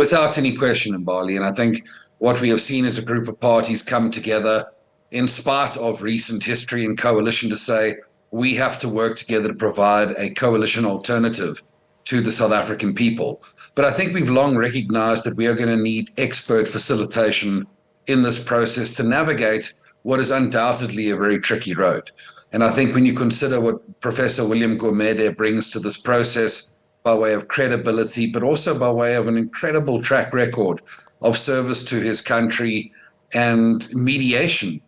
Without any question, Mbali. And I think what we have seen is a group of parties come together in spite of recent history and coalition to say we have to work together to provide a coalition alternative to the South African people. But I think we've long recognized that we are going to need expert facilitation in this process to navigate what is undoubtedly a very tricky road. And I think when you consider what Professor William Gumede brings to this process by way of credibility, but also by way of an incredible track record of service to his country and mediation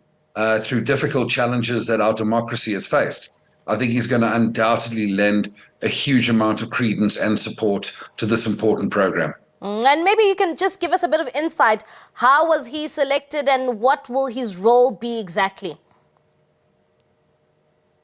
through difficult challenges that our democracy has faced, I think he's going to undoubtedly lend a huge amount of credence and support to this important program. And maybe you can just give us a bit of insight. How was he selected and what will his role be exactly?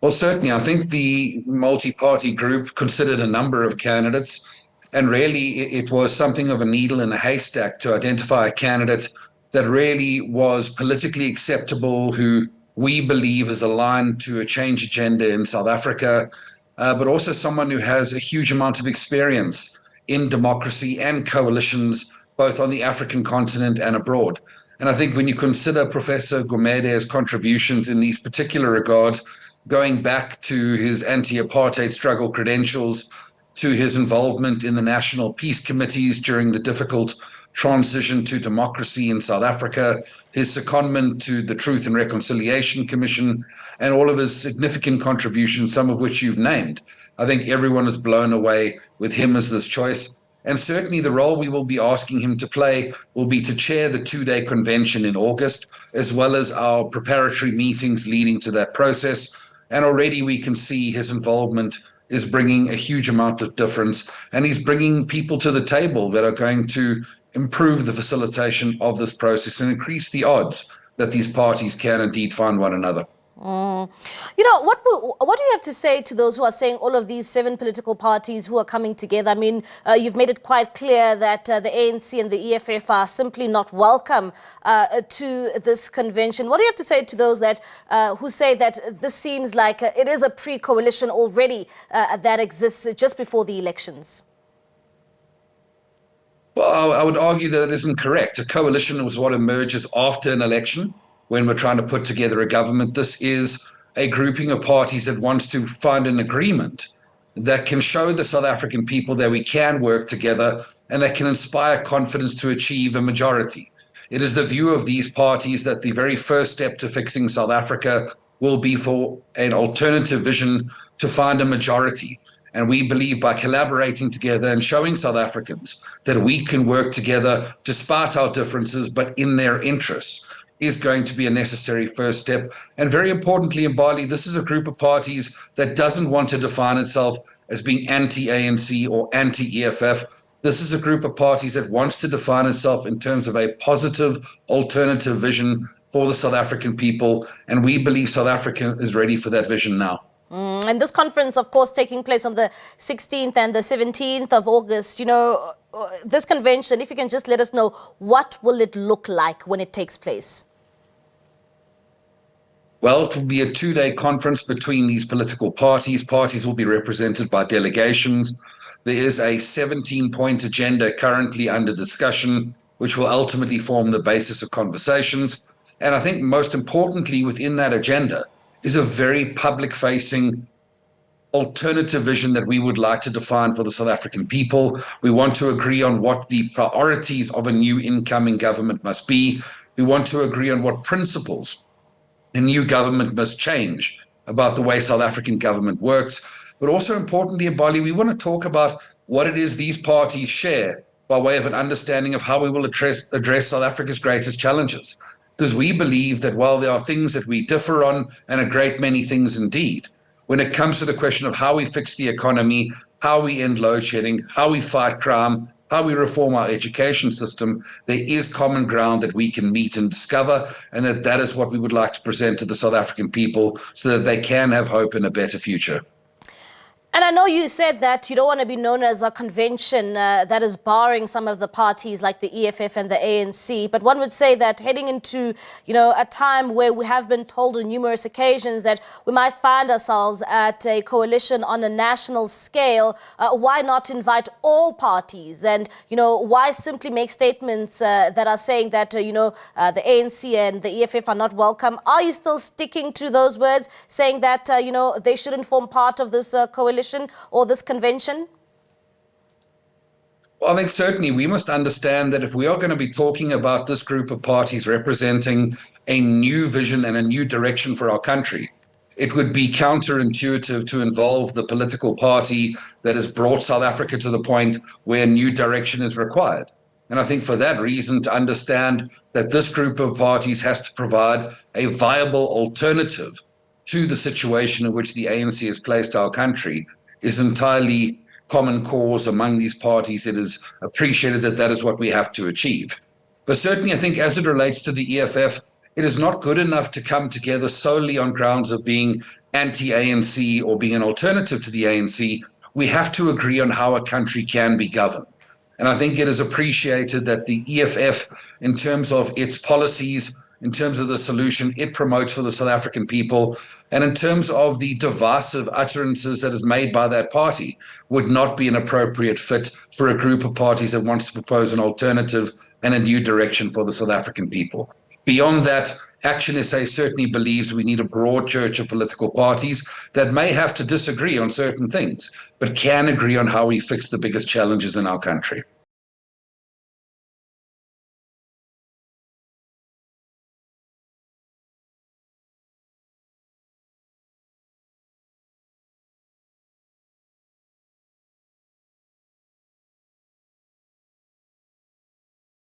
Well, certainly, I think the multi-party group considered a number of candidates, and really it was something of a needle in a haystack to identify a candidate that really was politically acceptable, who we believe is aligned to a change agenda in South Africa, but also someone who has a huge amount of experience in democracy and coalitions, both on the African continent and abroad. And I think when you consider Professor Gumede's contributions in these particular regards, going back to his anti-apartheid struggle credentials, to his involvement in the National Peace Committees during the difficult transition to democracy in South Africa, his secondment to the Truth and Reconciliation Commission, and all of his significant contributions, some of which you've named. I think everyone is blown away with him as this choice. And certainly the role we will be asking him to play will be to chair the two-day convention in August, as well as our preparatory meetings leading to that process. And already we can see his involvement is bringing a huge amount of difference, and he's bringing people to the table that are going to improve the facilitation of this process and increase the odds that these parties can indeed find one another. You know, what do you have to say to those who are saying all of these 7 political parties who are coming together? I mean, you've made it quite clear that the ANC and the EFF are simply not welcome to this convention. What do you have to say to those that who say that this seems like it is a pre-coalition already that exists just before the elections? Well, I would argue that it isn't correct. A coalition was what emerges after an election when we're trying to put together a government. This is a grouping of parties that wants to find an agreement that can show the South African people that we can work together and that can inspire confidence to achieve a majority. It is the view of these parties that the very first step to fixing South Africa will be for an alternative vision to find a majority. And we believe by collaborating together and showing South Africans that we can work together despite our differences, but in their interests, is going to be a necessary first step. And very importantly, in Bali, this is a group of parties that doesn't want to define itself as being anti-ANC or anti-EFF. This is a group of parties that wants to define itself in terms of a positive alternative vision for the South African people. And we believe South Africa is ready for that vision now. And this conference, of course, taking place on the 16th and the 17th of August, you know, this convention, if you can just let us know, what will it look like when it takes place? Well, it will be a 2-day conference between these political parties. Parties will be represented by delegations. There is a 17-point agenda currently under discussion, which will ultimately form the basis of conversations. And I think most importantly within that agenda is a very public-facing alternative vision that we would like to define for the South African people. We want to agree on what the priorities of a new incoming government must be. We want to agree on what principles a new government must change about the way South African government works. But also importantly, in Bali, we want to talk about what it is these parties share by way of an understanding of how we will address South Africa's greatest challenges. Because we believe that while there are things that we differ on, and a great many things indeed, when it comes to the question of how we fix the economy, how we end load shedding, how we fight crime, how we reform our education system, there is common ground that we can meet and discover, and that is what we would like to present to the South African people so that they can have hope in a better future. And I know you said that you don't want to be known as a convention that is barring some of the parties like the EFF and the ANC, but one would say that heading into, a time where we have been told on numerous occasions that we might find ourselves at a coalition on a national scale, why not invite all parties? And, why simply make statements that are saying that, the ANC and the EFF are not welcome? Are you still sticking to those words, saying that, they shouldn't form part of this coalition or this convention? Well, I think certainly we must understand that if we are going to be talking about this group of parties representing a new vision and a new direction for our country, it would be counterintuitive to involve the political party that has brought South Africa to the point where new direction is required. And I think for that reason, to understand that this group of parties has to provide a viable alternative to the situation in which the ANC has placed our country is entirely common cause among these parties. It is appreciated that that is what we have to achieve. But certainly, I think as it relates to the EFF, it is not good enough to come together solely on grounds of being anti-ANC or being an alternative to the ANC. We have to agree on how a country can be governed. And I think it is appreciated that the EFF, in terms of its policies, in terms of the solution it promotes for the South African people, and in terms of the divisive utterances that is made by that party, would not be an appropriate fit for a group of parties that wants to propose an alternative and a new direction for the South African people. Beyond that, ActionSA certainly believes we need a broad church of political parties that may have to disagree on certain things, but can agree on how we fix the biggest challenges in our country.